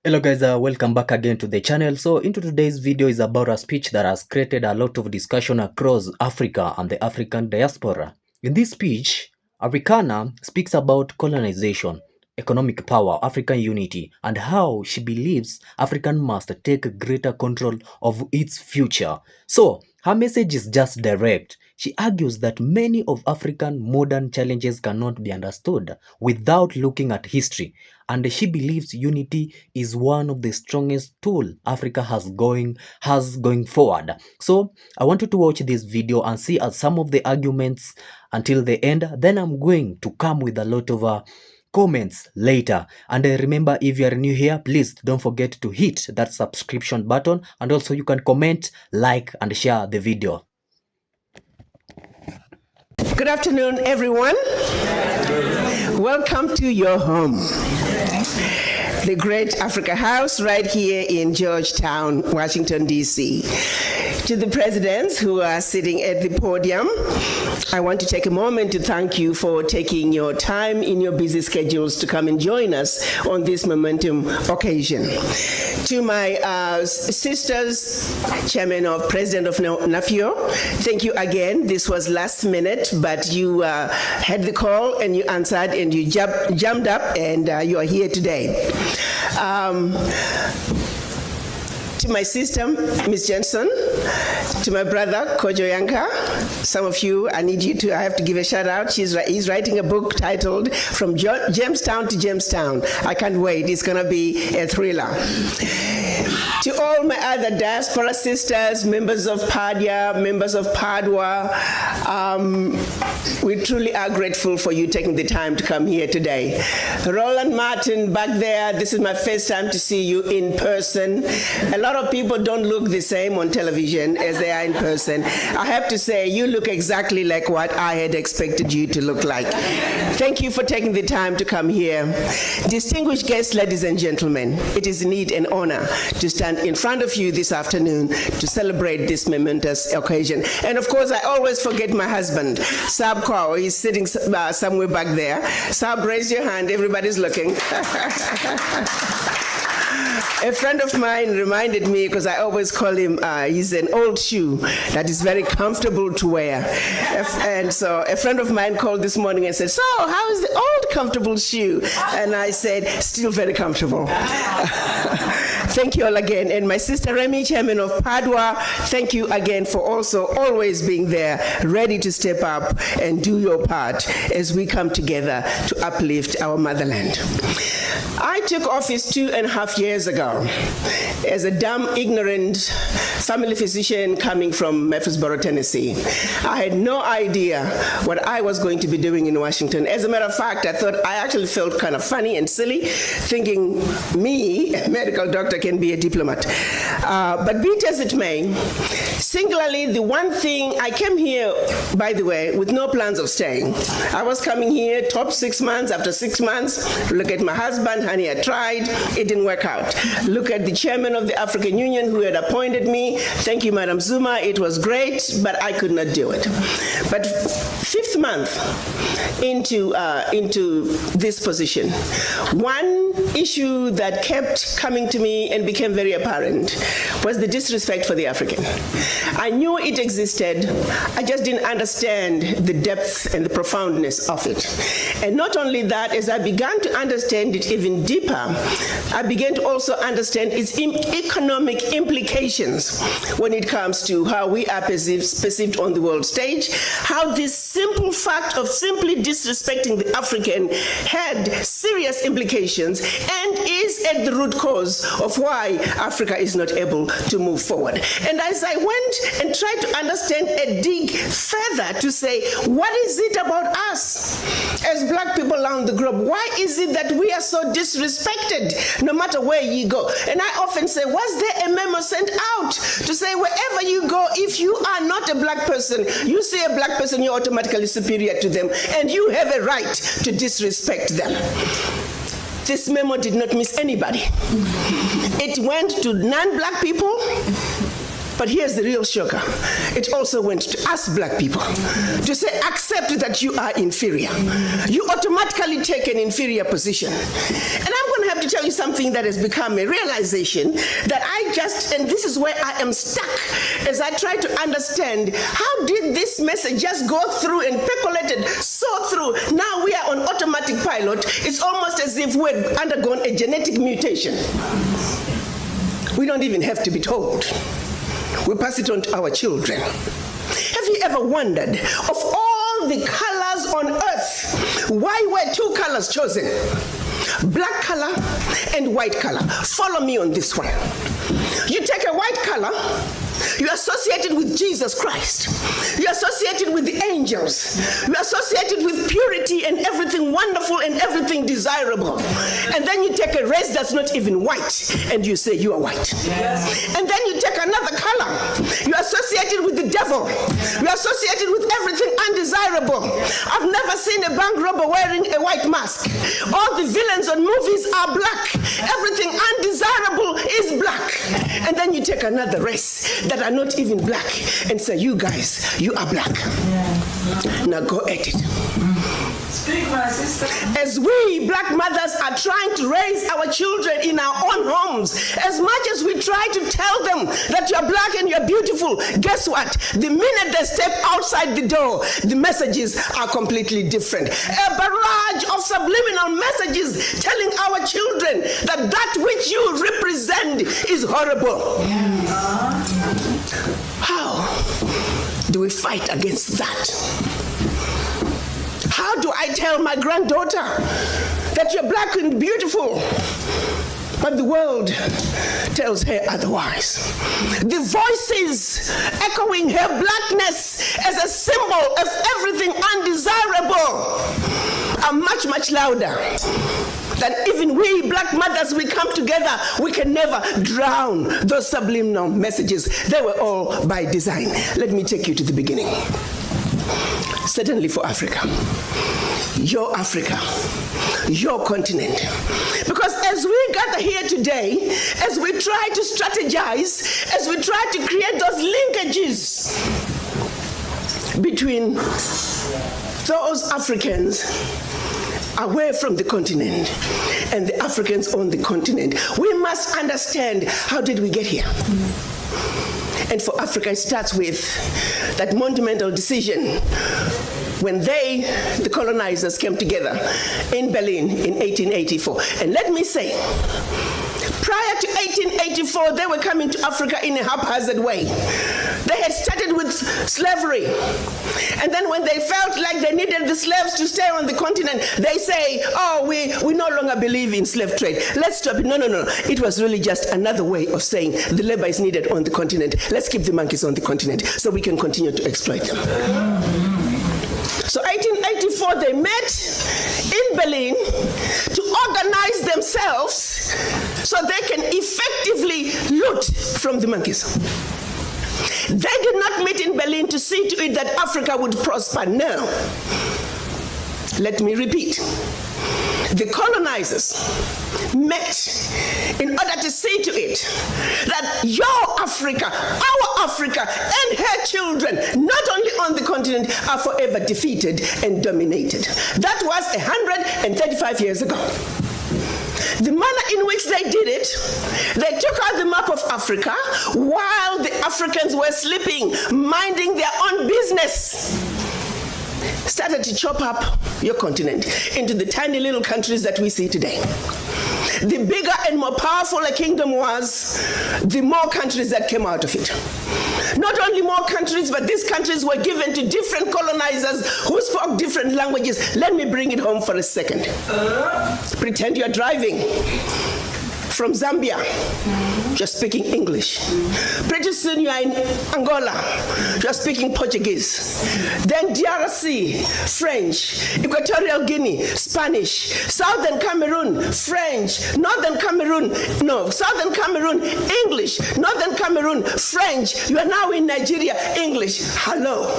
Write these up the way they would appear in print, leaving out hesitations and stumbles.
Hello guys, welcome back again to the channel. So into today's video is about a speech that has created a lot of discussion across Africa and the African diaspora. In this speech, Africana speaks about colonization, economic power, African unity, and how she believes African must take greater control of its future. So her message is just direct. She argues that many of African modern challenges cannot be understood without looking at history, and she believes unity is one of the strongest tools Africa has going forward. So I want you to watch this video and see some of the arguments until the end. Then I'm going to come with a lot of comments later. And remember, if you are new here, please don't forget to hit that subscription button, and also you can comment, like, and share the video. Good afternoon, everyone. Welcome to your home, the Great Africa House right here in Georgetown, Washington, D.C. To the presidents who are sitting at the podium, I want to take a moment to thank you for taking your time in your busy schedules to come and join us on this momentum occasion. To my sisters, Chairman of President of NAFIO, thank you again. This was last minute, but you had the call and you answered and you jumped up and you are here today. To my sister, Ms. Jensen, to my brother, Kojo Yanka, some of you, I have to give a shout out. He's writing a book titled From Jamestown to Jamestown. I can't wait, it's gonna be a thriller. To all my other diaspora sisters, members of PADIA, members of PADWA, we truly are grateful for you taking the time to come here today. Roland Martin back there, this is my first time to see you in person. A lot of people don't look the same on television as they are in person. I have to say, you look exactly like what I had expected you to look like. Thank you for taking the time to come here. Distinguished guests, ladies and gentlemen, it is indeed an honor to stand in front of you this afternoon to celebrate this momentous occasion. And of course, I always forget my husband, Sab Kwao. He's sitting somewhere back there. Sab, raise your hand. Everybody's looking. A friend of mine reminded me, because I always call him, he's an old shoe that is very comfortable to wear. And so a friend of mine called this morning and said, so how is the old comfortable shoe? And I said, still very comfortable. Thank you all again. And my sister Remy, Chairman of PADWA, thank you again for also always being there, ready to step up and do your part as we come together to uplift our motherland. I took office 2.5 years ago as a dumb, ignorant family physician coming from Murfreesboro, Tennessee. I had no idea what I was going to be doing in Washington. As a matter of fact, I actually felt kind of funny and silly, thinking me, a medical doctor, can be a diplomat. But be it as it may, singularly, the one thing, I came here, by the way, with no plans of staying. I was coming here top 6 months. After 6 months, look at my husband, honey, I tried, it didn't work out. Look at the chairman of the African Union who had appointed me. Thank you, Madam Zuma, it was great, but I could not do it. But 5th month into this position, one issue that kept coming to me and became very apparent was the disrespect for the African. I knew it existed, I just didn't understand the depth and the profoundness of it. And not only that, as I began to understand it even deeper, I began to also understand its economic implications when it comes to how we are perceived on the world stage, how this simple fact of simply disrespecting the African had serious implications and is at the root cause of why Africa is not able to move forward. And as I went and tried to understand and dig further to say, what is it about us as black people around the globe? Why is it that we are so disrespected no matter where you go? And I often say, was there a memo sent out to say wherever you go, if you are not a black person, you see a black person, you're automatically superior to them and you have a right to disrespect them? This memo did not miss anybody. It went to non-black people, but here's the real shocker. It also went to us black people to say, accept that you are inferior. You automatically take an inferior position. And I'm going to have to tell you something that has become a realization that and this is where I am stuck as I try to understand how did this message just go through and percolated so through. Now we are on automatic pilot. It's almost as if we've undergone a genetic mutation. We don't even have to be told. We pass it on to our children. Have you ever wondered, of all the colors on earth, why were two colors chosen? Black color and white color. Follow me on this one. You take a white color, you associate it with Jesus Christ. You associate it with the angels. You associate it with purity and everything wonderful and everything desirable. And then you take a race that's not even white and you say you are white. Yes. And then you take another color. You associate it with the devil. You associate it with everything undesirable. I've never seen a bank robber wearing a white mask. All the villains on movies are black. Everything undesirable is black. And then you take another race that are not even black and say, you guys, you are black. Yeah. Now go at it. Speak, my sister. As we black mothers are trying to raise our children in our own homes, as much as we try to tell them that you're black and you're beautiful, guess what? The minute they step outside the door, the messages are completely different. A barrage of subliminal messages telling our children that that which you represent is horrible. Yeah. How do we fight against that? How do I tell my granddaughter that you're black and beautiful, but the world tells her otherwise? The voices echoing her blackness as a symbol of everything undesirable are much, much louder than even we black mothers, we come together, we can never drown those subliminal messages. They were all by design. Let me take you to the beginning. Certainly for Africa, your continent. Because as we gather here today, as we try to strategize, as we try to create those linkages between those Africans away from the continent and the Africans on the continent, we must understand, how did we get here? And for Africa, it starts with that monumental decision when the colonizers came together in Berlin in 1884. And let me say, prior to 1884, they were coming to Africa in a haphazard way. They had started with slavery. And then when they felt like they needed the slaves to stay on the continent, they say, oh, we no longer believe in slave trade. Let's stop it. No. It was really just another way of saying the labor is needed on the continent. Let's keep the monkeys on the continent so we can continue to exploit them. So 1884, they met in Berlin to organize themselves so they can effectively loot from the monkeys. They did not meet in Berlin to see to it that Africa would prosper. No. Let me repeat. The colonizers met in order to see to it that your Africa, our Africa, and her children, not only on the continent, are forever defeated and dominated. That was 135 years ago. The manner in which they did it, they took out the map of Africa while the Africans were sleeping, minding their own business. Started to chop up your continent into the tiny little countries that we see today. The bigger and more powerful a kingdom was, the more countries that came out of it. Not only more countries, but these countries were given to different colonizers who spoke different languages. Let me bring it home for a second. Pretend you're driving from Zambia, you're speaking English. Pretty soon you are in Angola, you're speaking Portuguese. Then DRC, French. Equatorial Guinea, Spanish. Southern Cameroon, French. Southern Cameroon, English. Northern Cameroon, French. You are now in Nigeria, English. Hello.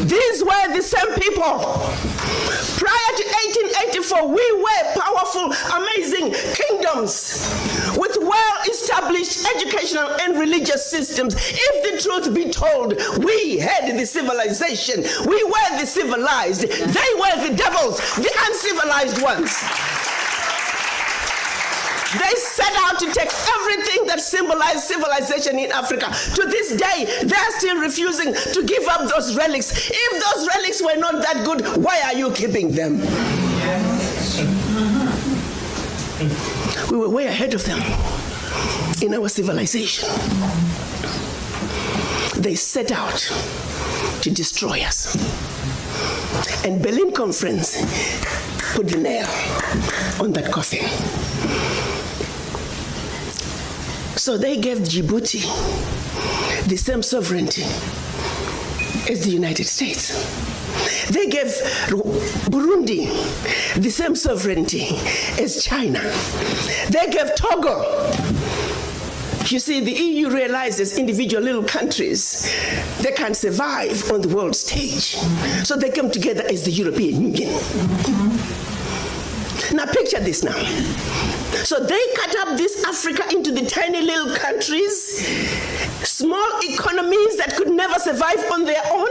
These were the same people. Prior to 1884, we were powerful, amazing kingdoms with well-established educational and religious systems. If the truth be told, we had the civilization. We were the civilized. They were the devils, the uncivilized ones. They set out to take everything that symbolized civilization in Africa. To this day, they're still refusing to give up those relics. If those relics were not that good, why are you keeping them? We were way ahead of them in our civilization. They set out to destroy us. And Berlin Conference put the nail on that coffin. So they gave Djibouti the same sovereignty as the United States. They gave Burundi the same sovereignty as China. They gave Togo. You see, the EU realizes individual little countries, they can't survive on the world stage. So they come together as the European Union. Now picture this now. So they cut up this Africa into the tiny little countries, small economies that could never survive on their own,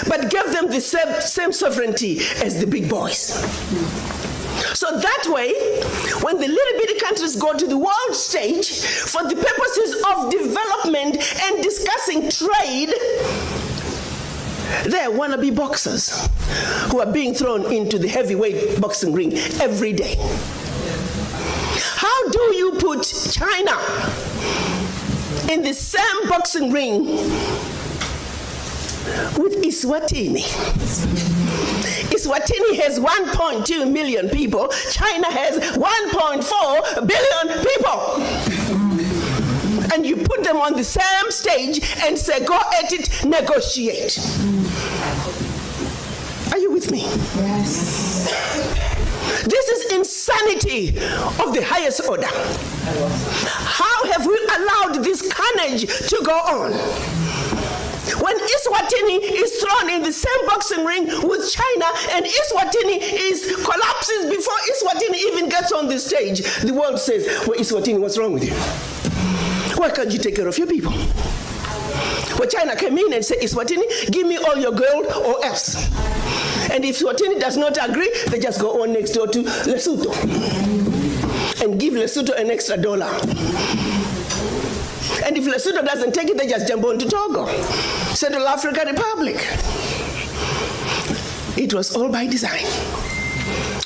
but gave them the same sovereignty as the big boys. So that way, when the little bitty countries go to the world stage for the purposes of development and discussing trade, they're wannabe boxers who are being thrown into the heavyweight boxing ring every day. How do you put China in the same boxing ring with Eswatini? Eswatini has 1.2 million people. China has 1.4 billion people. And you put them on the same stage and say, go at it, negotiate. Are you with me? Yes. This is insanity of the highest order. How have we allowed this carnage to go on? When Eswatini is thrown in the same boxing ring with China and Eswatini collapses before Eswatini even gets on the stage, the world says, well, Eswatini, what's wrong with you? Why can't you take care of your people? Well, China came in and said, Eswatini, give me all your gold or else. And if Eswatini does not agree, they just go on next door to Lesotho and give Lesotho an extra $1. And if Lesotho doesn't take it, they just jump on to Togo, Central African Republic. It was all by design.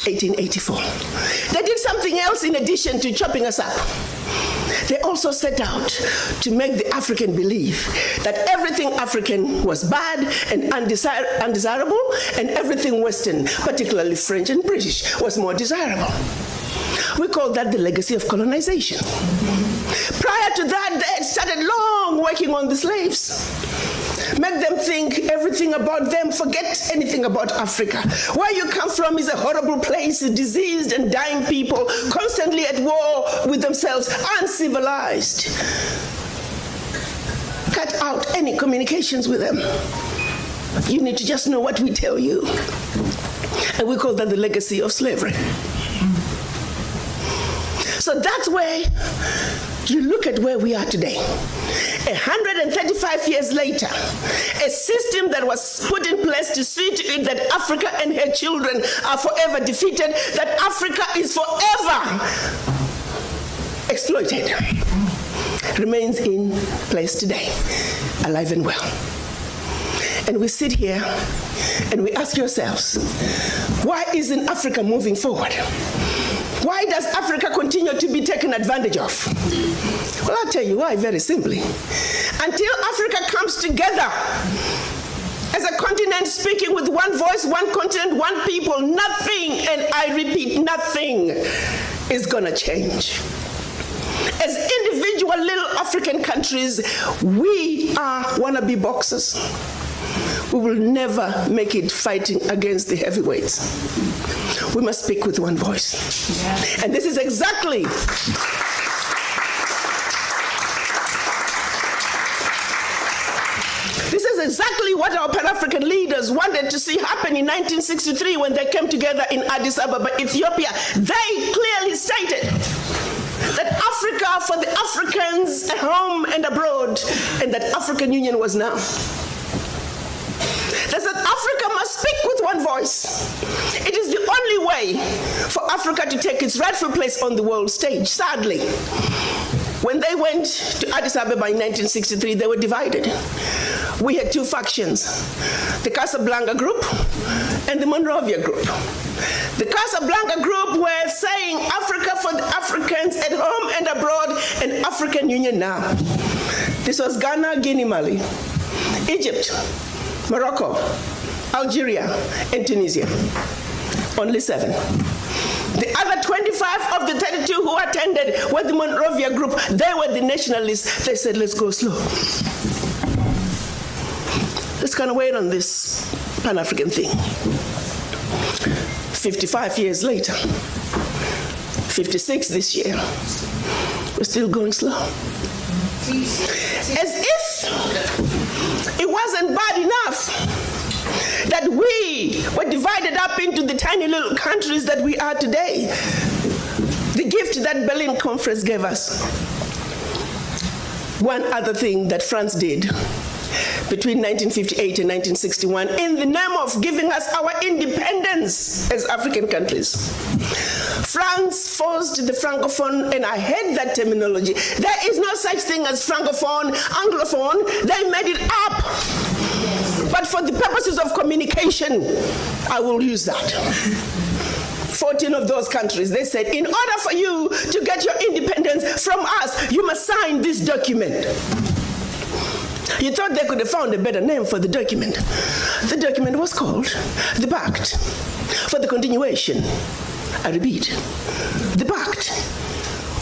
1884. They did something else in addition to chopping us up. They also set out to make the African believe that everything African was bad and undesirable, and everything Western, particularly French and British, was more desirable. We call that the legacy of colonization. Prior to that, they had started long working on the slaves. Make them think everything about them, forget anything about Africa. Where you come from is a horrible place, diseased and dying people, constantly at war with themselves, uncivilized. Cut out any communications with them. You need to just know what we tell you. And we call that the legacy of slavery. So that's where you look at where we are today. 135 years later, a system that was put in place to see to it that Africa and her children are forever defeated, that Africa is forever exploited, remains in place today, alive and well. And we sit here and we ask ourselves, why isn't Africa moving forward? Why does Africa continue to be taken advantage of? Well, I'll tell you why, very simply. Until Africa comes together as a continent speaking with one voice, one continent, one people, nothing, and I repeat, nothing is gonna change. As individual little African countries, we are wannabe boxers. We will never make it fighting against the heavyweights. We must speak with one voice. Yeah. And this is exactly exactly what our Pan-African leaders wanted to see happen in 1963 when they came together in Addis Ababa, Ethiopia. They clearly stated that Africa for the Africans at home and abroad, and that African Union was now. They said Africa must speak with one voice. It is the only way for Africa to take its rightful place on the world stage. Sadly, when they went to Addis Ababa in 1963, they were divided. We had two factions, the Casablanca group and the Monrovia group. The Casablanca group were saying Africa for the Africans at home and abroad, and African Union now. This was Ghana, Guinea, Mali, Egypt, Morocco, Algeria, and Tunisia. Only 7. The other 25 of the 32 who attended were the Monrovia group. They were the nationalists. They said, let's go slow. Let's kind of wait on this Pan-African thing. 55 years later, 56 this year, we're still going slow. As if it wasn't bad enough that we were divided up into the tiny little countries that we are today. The gift that Berlin Conference gave us. One other thing that France did between 1958 and 1961 in the name of giving us our independence as African countries. France forced the Francophone, and I hate that terminology. There is no such thing as Francophone, Anglophone. They made it up. But for the purposes of communication, I will use that. 14 of those countries, they said, in order for you to get your independence from us, you must sign this document. You thought they could have found a better name for the document. The document was called the Pact for the Continuation. I repeat, the Pact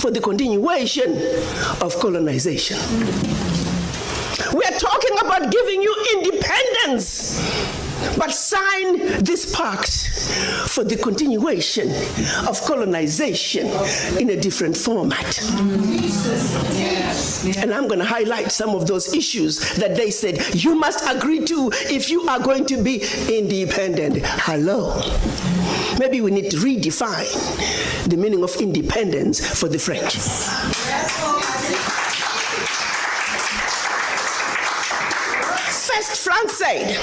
for the Continuation of Colonization. We are talking about giving you independence, but sign this pact for the continuation of colonization in a different format. And I'm going to highlight some of those issues that they said you must agree to if you are going to be independent. Hello. Maybe we need to redefine the meaning of independence for the French. First, France said,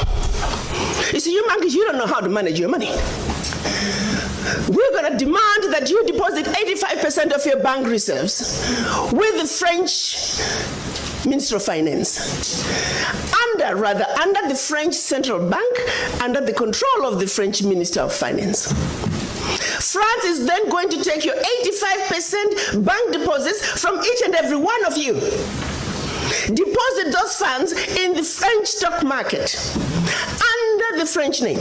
you see, you monkeys, you don't know how to manage your money. We're going to demand that you deposit 85% of your bank reserves with the French Minister of Finance. Under the French Central Bank, under the control of the French Minister of Finance. France is then going to take your 85% bank deposits from each and every one of you. Deposit those funds in the French stock market under the French name.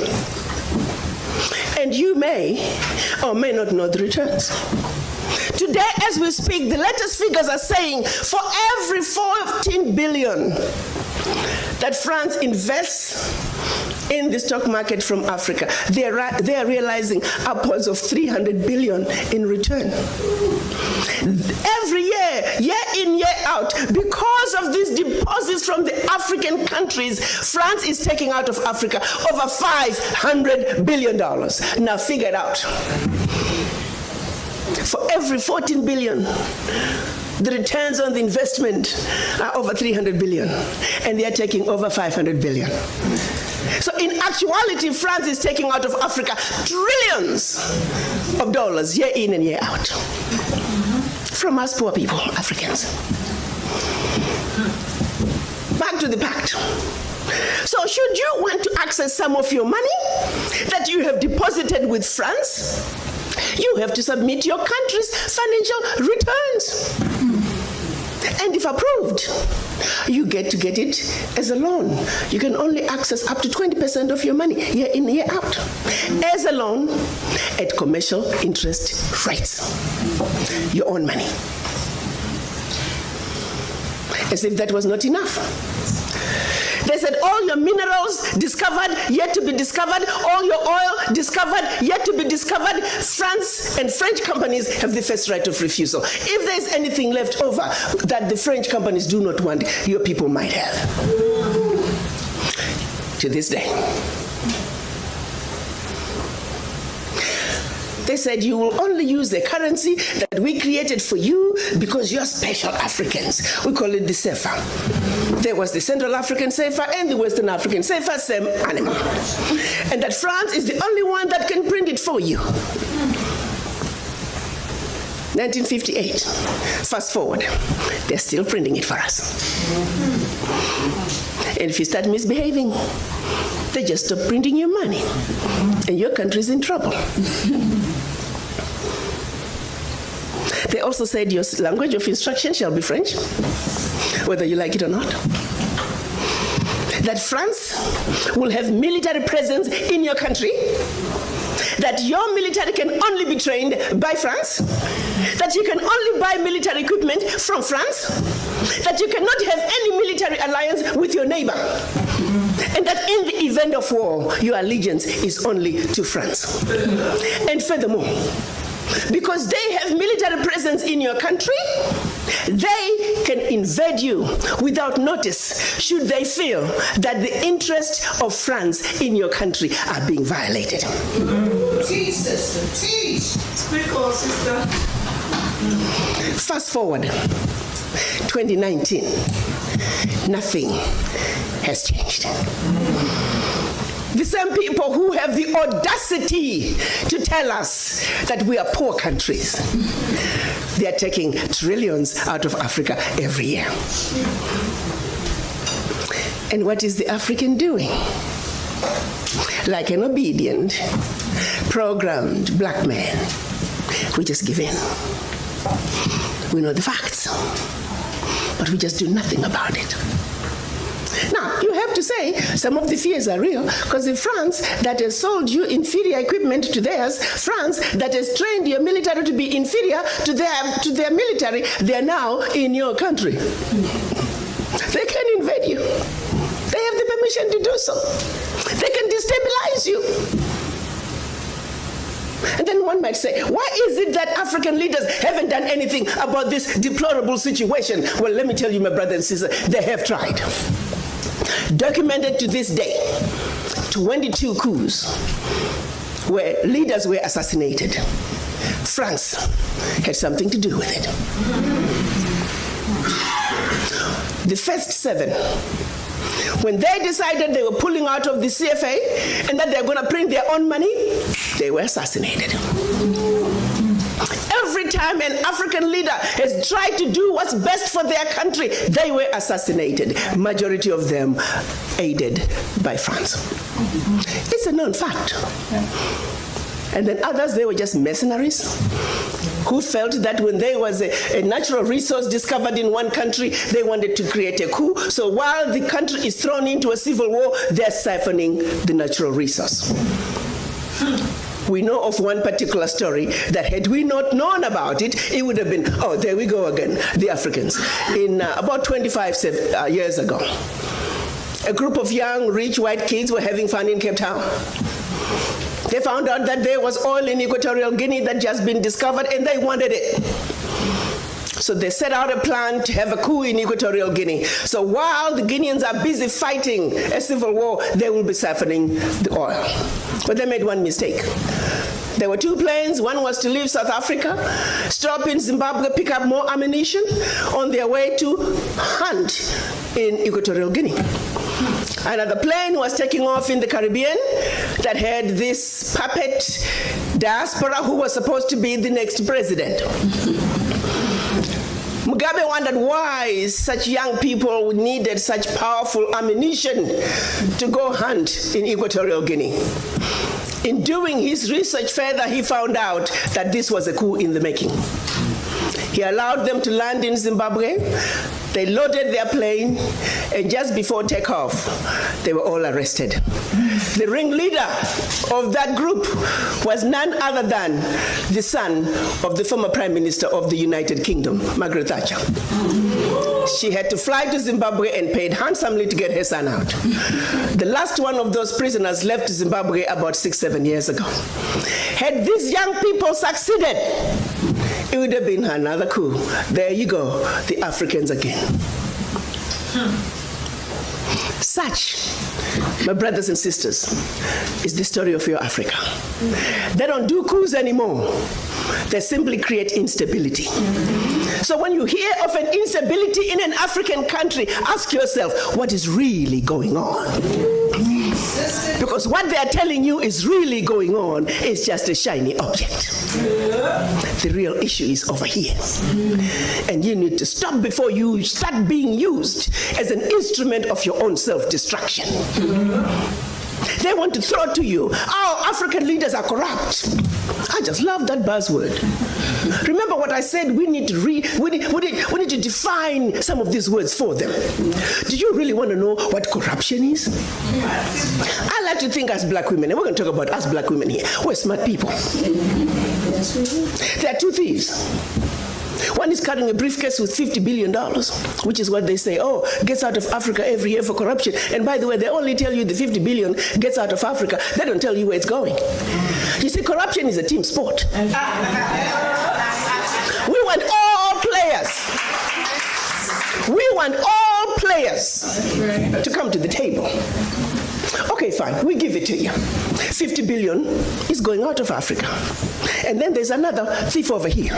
And you may or may not know the returns. Today, as we speak, the latest figures are saying for every 14 billion that France invests in the stock market from Africa, they are realizing upwards of 300 billion in return. Every year in, year out, because of these deposits from the African countries, France is taking out of Africa over $500 billion. Now figure it out. For every 14 billion, the returns on the investment are over 300 billion, and they are taking over 500 billion. So in actuality, France is taking out of Africa trillions of dollars year in and year out. From us poor people, Africans. Back to the pact. So should you want to access some of your money that you have deposited with France, you have to submit your country's financial returns. And if approved, you get to get it as a loan. You can only access up to 20% of your money year in, year out as a loan at commercial interest rates. Your own money. As if that was not enough. They said all your minerals discovered, yet to be discovered, all your oil discovered, yet to be discovered. France and French companies have the first right of refusal. If there's anything left over that the French companies do not want, your people might have. to this day. They said, you will only use the currency that we created for you because you're special Africans. We call it the CFA. There was the Central African CFA and the Western African CFA, same animal. And that France is the only one that can print it for you. 1958. Fast forward. They're still printing it for us. And if you start misbehaving, they just stop printing your money. And your country's in trouble. They also said your language of instruction shall be French, whether you like it or not. That France will have military presence in your country, that your military can only be trained by France, that you can only buy military equipment from France, that you cannot have any military alliance with your neighbor, and that in the event of war, your allegiance is only to France. And furthermore, because they have military presence in your country, they can invade you without notice should they feel that the interests of France in your country are being violated. Teach, sister, teach. Speak on, sister. Fast forward, 2019, nothing has changed. The same people who have the audacity to tell us that we are poor countries, they are taking trillions out of Africa every year. And what is the African doing? Like an obedient, programmed black man, we just give in. We know the facts, but we just do nothing about it. Now, you have to say some of the fears are real, because in France that has sold you inferior equipment to theirs, France that has trained your military to be inferior to their military, they are now in your country. They can invade you. They have the permission to do so. They can destabilize you. And then one might say, why is it that African leaders haven't done anything about this deplorable situation? Well, let me tell you, my brother and sister, they have tried. Documented to this day, 22 coups where leaders were assassinated. France had something to do with it. The first 7, when they decided they were pulling out of the CFA and that they're going to print their own money, they were assassinated. Every time an African leader has tried to do what's best for their country, they were assassinated. Majority of them aided by France. It's a known fact. And then others, they were just mercenaries who felt that when there was a natural resource discovered in one country, they wanted to create a coup. So while the country is thrown into a civil war, they're siphoning the natural resource. We know of one particular story that had we not known about it, it would have been, oh, there we go again, the Africans. In about 25 years ago, a group of young, rich white kids were having fun in Cape Town. They found out that there was oil in Equatorial Guinea that had just been discovered, and they wanted it. So they set out a plan to have a coup in Equatorial Guinea. So while the Guineans are busy fighting a civil war, they will be siphoning the oil. But they made one mistake. There were 2 planes. One was to leave South Africa, stop in Zimbabwe, pick up more ammunition on their way to hunt in Equatorial Guinea. Another plane was taking off in the Caribbean that had this puppet diaspora who was supposed to be the next president. Mugabe wondered why such young people needed such powerful ammunition to go hunt in Equatorial Guinea. In doing his research further, he found out that this was a coup in the making. He allowed them to land in Zimbabwe. They loaded their plane, and just before takeoff, they were all arrested. The ringleader of that group was none other than the son of the former Prime Minister of the United Kingdom, Margaret Thatcher. She had to fly to Zimbabwe and paid handsomely to get her son out. The last one of those prisoners left Zimbabwe about 6-7 years ago. Had these young people succeeded, it would have been another coup. There you go, the Africans again. Such, my brothers and sisters, is the story of your Africa. They don't do coups anymore. They simply create instability. So when you hear of an instability in an African country, ask yourself, what is really going on? Because what they are telling you is really going on is just a shiny object. The real issue is over here. And you need to stop before you start being used as an instrument of your own self-destruction. They want to throw to you, our African leaders are corrupt. I just love that buzzword. Remember what I said, we need to define some of these words for them. Do you really want to know what corruption is? I like to think as black women, and we're going to talk about us black women here. We're smart people. There are two thieves. One is carrying a briefcase with $50 billion, which is what they say, oh, gets out of Africa every year for corruption. And by the way, they only tell you the 50 billion gets out of Africa. They don't tell you where it's going. You see, corruption is a team sport. We want all players. We want all players to come to the table. Okay, fine, we give it to you. 50 billion is going out of Africa. And then there's another thief over here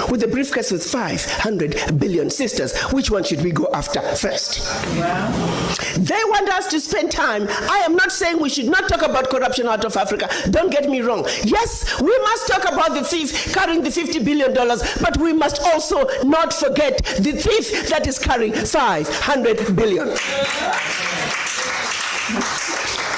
with a briefcase with 500 billion sisters. Which one should we go after first? Wow. They want us to spend time. I am not saying we should not talk about corruption out of Africa. Don't get me wrong. Yes, we must talk about the thief carrying the $50 billion, but we must also not forget the thief that is carrying 500 billion.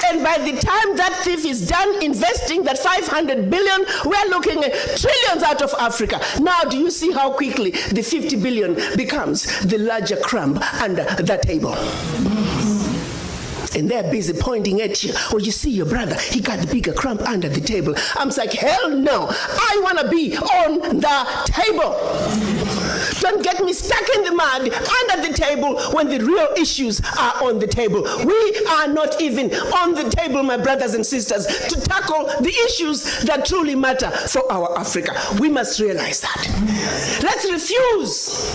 And by the time that thief is done investing that 500 billion, we're looking at trillions out of Africa. Now, do you see how quickly the 50 billion becomes the larger crumb under the table? And they're busy pointing at you. Oh, you see your brother, he got the bigger crumb under the table. I'm like, hell no, I want to be on the table. Don't get me stuck in the mud under the table when the real issues are on the table. We are not even on the table, my brothers and sisters, to tackle the issues that truly matter for our Africa. We must realize that. Let's refuse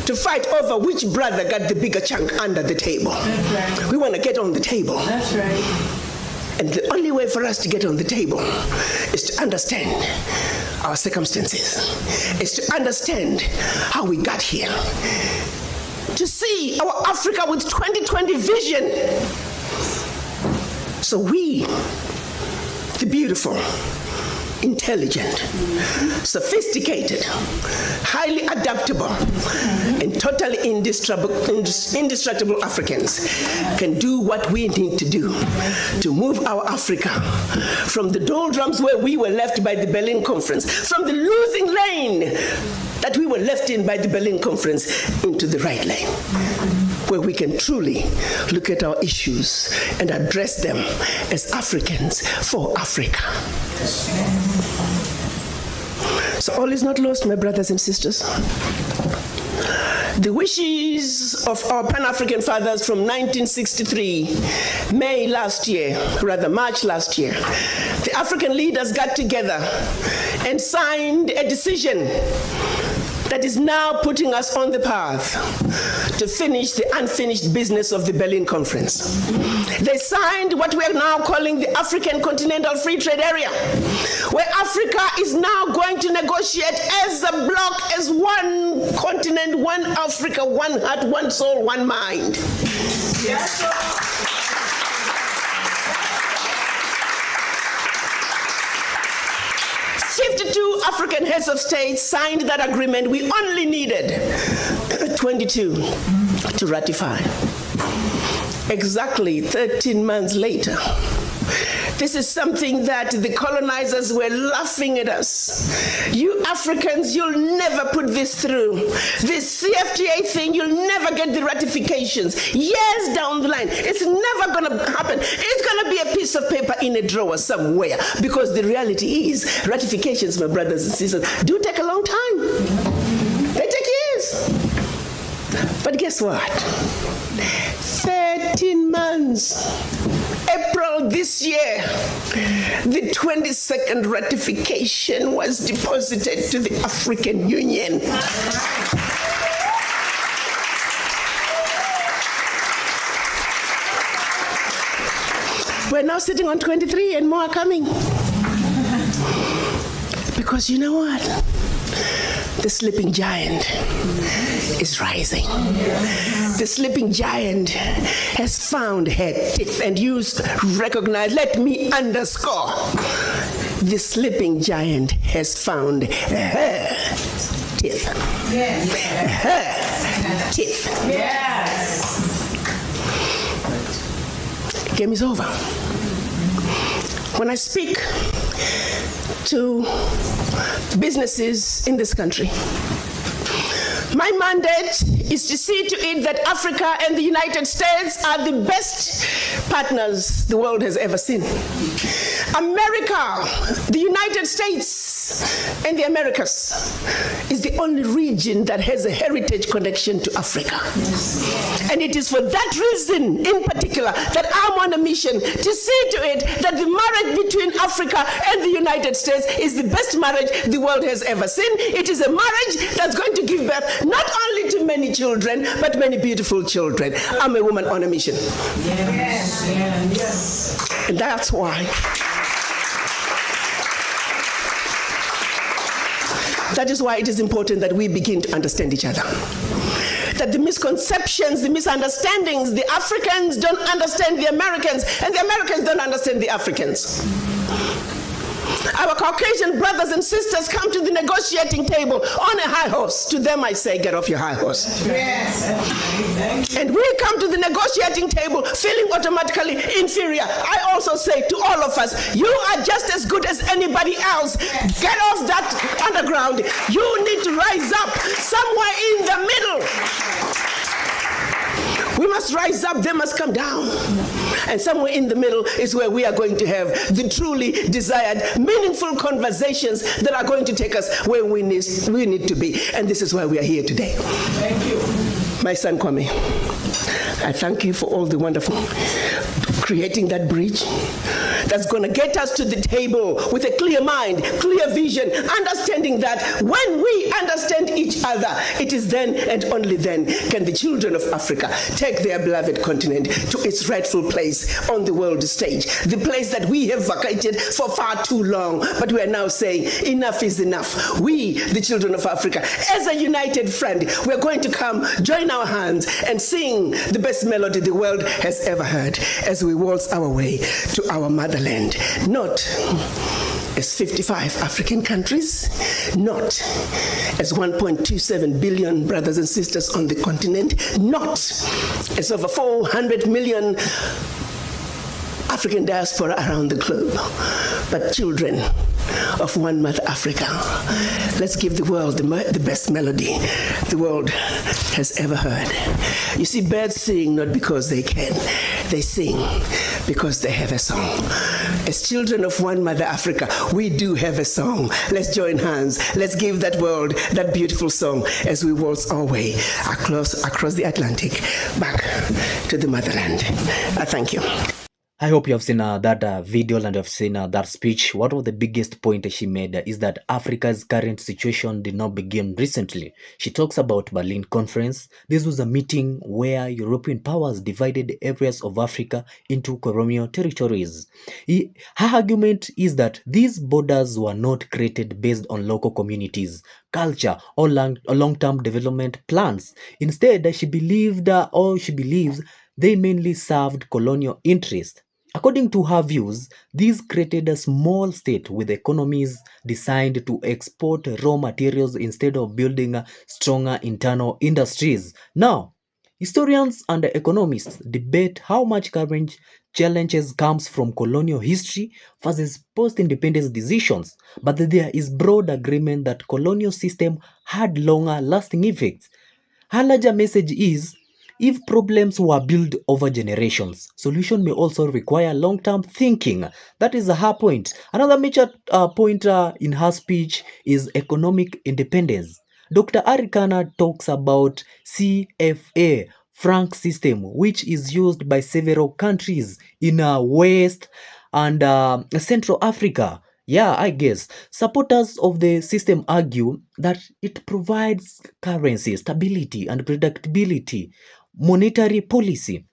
to fight over which brother got the bigger chunk under the table. That's right. We want to get on the table. That's right. And the only way for us to get on the table is to understand our circumstances, is to understand how we got here, to see our Africa with 2020 vision. So we, the beautiful, intelligent, sophisticated, highly adaptable, and totally indestructible Africans can do what we need to do to move our Africa from the doldrums where we were left by the Berlin Conference, from the losing lane that we were left in by the Berlin Conference, into the right lane, where we can truly look at our issues and address them as Africans for Africa. So all is not lost, my brothers and sisters. The wishes of our Pan-African fathers from 1963, March last year, the African leaders got together and signed a decision that is now putting us on the path to finish the unfinished business of the Berlin Conference. They signed what we are now calling the African Continental Free Trade Area, where Africa is now going to negotiate as a bloc, as one continent, one Africa, one heart, one soul, one mind. Yes, sir. 52 African heads of state signed that agreement. We only needed 22 to ratify. Exactly 13 months later. This is something that the colonizers were laughing at us. You Africans, you'll never put this through. This CFTA thing, you'll never get the ratifications. Years down the line, it's never going to happen. It's going to be a piece of paper in a drawer somewhere. Because the reality is, ratifications, my brothers and sisters, do take a long time. They take years. But guess what? 13 months. April this year, the 22nd ratification was deposited to the African Union. we're now sitting on 23 and more are coming. Because you know what? The sleeping giant is rising. The sleeping giant has found her teeth, and you recognize, let me underscore. The sleeping giant has found her teeth. Her teeth. Game is over. When I speak to businesses in this country, my mandate is to see to it that Africa and the United States are the best partners the world has ever seen. America, the United States, and the Americas is the only region that has a heritage connection to Africa. And it is for that reason, in particular, that I'm on a mission to see to it that the marriage between Africa and the United States is the best marriage the world has ever seen. It is a marriage that's going to give birth not only to many children, but many beautiful children. I'm a woman on a mission. Yes. And that's why. That is why it is important that we begin to understand each other. That the misconceptions, the misunderstandings, the Africans don't understand the Americans, and the Americans don't understand the Africans. Our Caucasian brothers and sisters come to the negotiating table on a high horse. To them I say, get off your high horse. Yes. And we come to the negotiating table feeling automatically inferior. I also say to all of us, you are just as good as anybody else. Get off that underground. You need to rise up somewhere in the middle. We must rise up, they must come down. And somewhere in the middle is where we are going to have the truly desired, meaningful conversations that are going to take us where we need to be. And this is why we are here today. Thank you. My son Kwame, I thank you for all the wonderful creating that bridge that's going to get us to the table with a clear mind, clear vision, understanding that when we understand each other, it is then and only then can the children of Africa take their beloved continent to its rightful place on the world stage, the place that we have vacated for far too long, but we are now saying enough is enough. We, the children of Africa, as a united front, we're going to come, join our hands, and sing the best melody the world has ever heard as we waltz our way to our motherland, not as 55 African countries, not as 1.27 billion brothers and sisters on the continent, not as over 400 million African diaspora around the globe, but children of one mother Africa. Let's give the world the best melody the world has ever heard. You see, birds sing not because they can, they sing because they have a song. As children of one mother Africa, we do have a song. Let's join hands. Let's give that world that beautiful song as we waltz our way across the Atlantic back to the motherland. I thank you. I hope you have seen that video and you have seen that speech. One of the biggest point she made is that Africa's current situation did not begin recently. She talks about Berlin Conference. This was a meeting where European powers divided areas of Africa into colonial territories. Her argument is that these borders were not created based on local communities, culture, or long-term development plans. Instead, she believes they mainly served colonial interests. According to her views, these created a small state with economies designed to export raw materials instead of building stronger internal industries. Now, historians and economists debate how much current challenges comes from colonial history versus post-independence decisions, but there is broad agreement that colonial system had longer lasting effects. Her larger message is, if problems were built over generations, solution may also require long-term thinking. That is her point. Another major point in her speech is economic independence. Dr. Arikana talks about CFA, franc system, which is used by several countries in West and Central Africa. Yeah, I guess. Supporters of the system argue that it provides currency stability and predictability, monetary policy.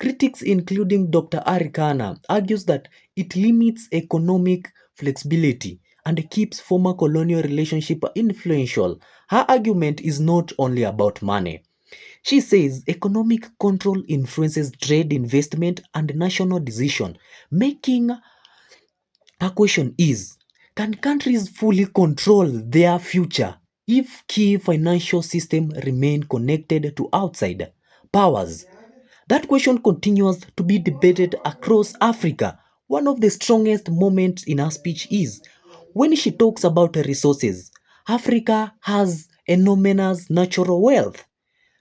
Critics, including Dr. Arikana, argues that it limits economic flexibility and keeps former colonial relationship influential. Her argument is not only about money. She says economic control influences trade, investment, and national decision making. Her question is, can countries fully control their future if key financial systems remain connected to outside powers? That question continues to be debated across Africa. One of the strongest moments in her speech is when she talks about resources. Africa has enormous natural wealth.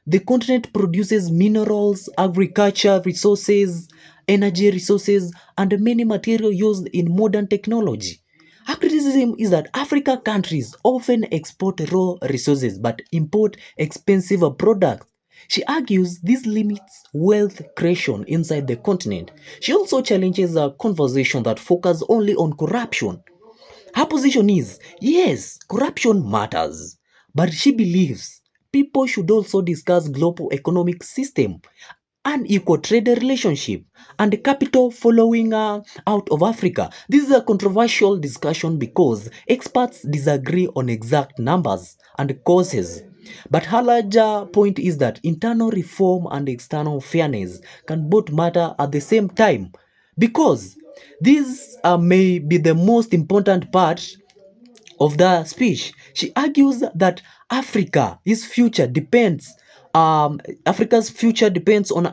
The continent produces minerals, agriculture resources, energy resources, and many materials used in modern technology. Her criticism is that African countries often export raw resources but import expensive products. She argues this limits wealth creation inside the continent. She also challenges a conversation that focuses only on corruption. Her position is yes, corruption matters, but she believes people should also discuss global economic system, unequal trade relationship, and capital flowing out of Africa. This is a controversial discussion because experts disagree on exact numbers and causes. But her larger point is that internal reform and external fairness can both matter at the same time because this may be the most important part of the speech. She argues that Africa's future depends on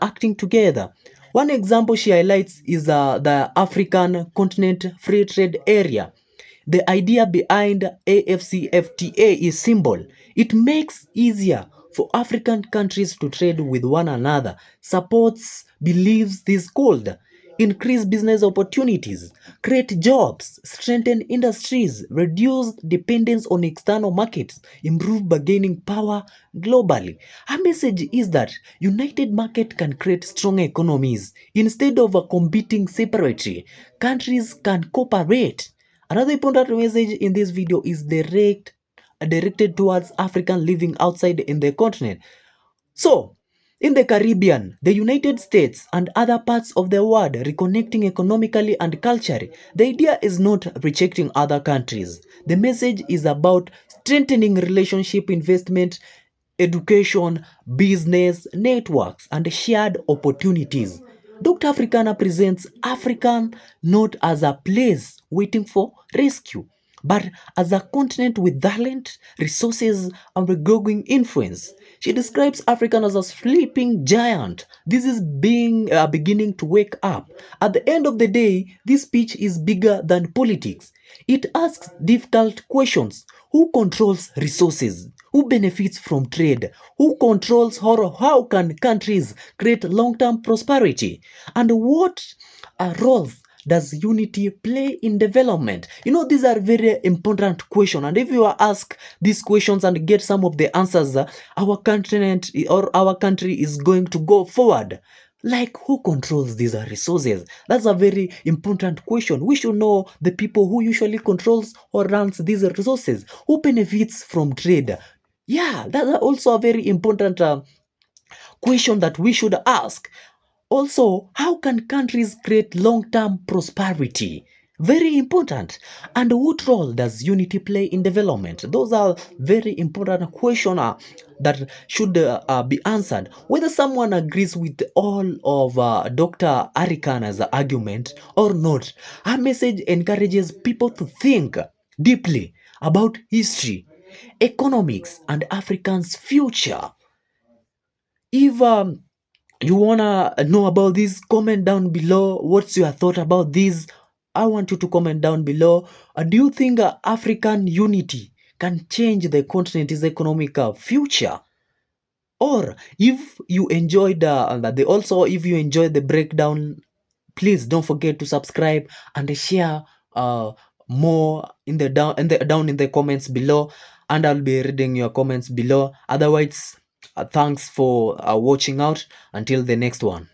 acting together. One example she highlights is the African Continent Free Trade Area. The idea behind AFCFTA is simple. It makes easier for African countries to trade with one another, supports believes this could increase business opportunities, create jobs, strengthen industries, reduce dependence on external markets, improve bargaining power globally. Her message is that united market can create strong economies. Instead of competing separately, countries can cooperate. Another important message in this video is directed towards African living outside in the continent. So, in the Caribbean, the United States, and other parts of the world reconnecting economically and culturally, the idea is not rejecting other countries. The message is about strengthening relationship, investment, education, business, networks, and shared opportunities. Dr. Africana presents African not as a place waiting for rescue, but as a continent with talent, resources, and a growing influence. She describes Africa as a sleeping giant. This is beginning to wake up. At the end of the day, this speech is bigger than politics. It asks difficult questions. Who controls resources? Who benefits from trade? Who controls how can countries create long-term prosperity? And what roles does unity play in development? These are very important questions, and if you are asked these questions and get some of the answers, our continent or our country is going to go forward. Like, who controls these resources? That's a very important question. We should know the people who usually controls or runs these resources. Who benefits from trade? Yeah, that's also a very important question that we should ask. Also, how can countries create long-term prosperity? Very important. And what role does unity play in development? Those are very important questions that should be answered. Whether someone agrees with all of Dr. Arikana's argument or not, her message encourages people to think deeply about history, economics, and Africans' future. If you wanna know about this, comment down below. What's your thought about this? I want you to comment down below. Do you think African unity can change the continent's economic future? Or if you enjoyed if you enjoyed the breakdown, please don't forget to subscribe and share more down in the comments below, and I'll be reading your comments below. Otherwise, thanks for watching out. Until the next one.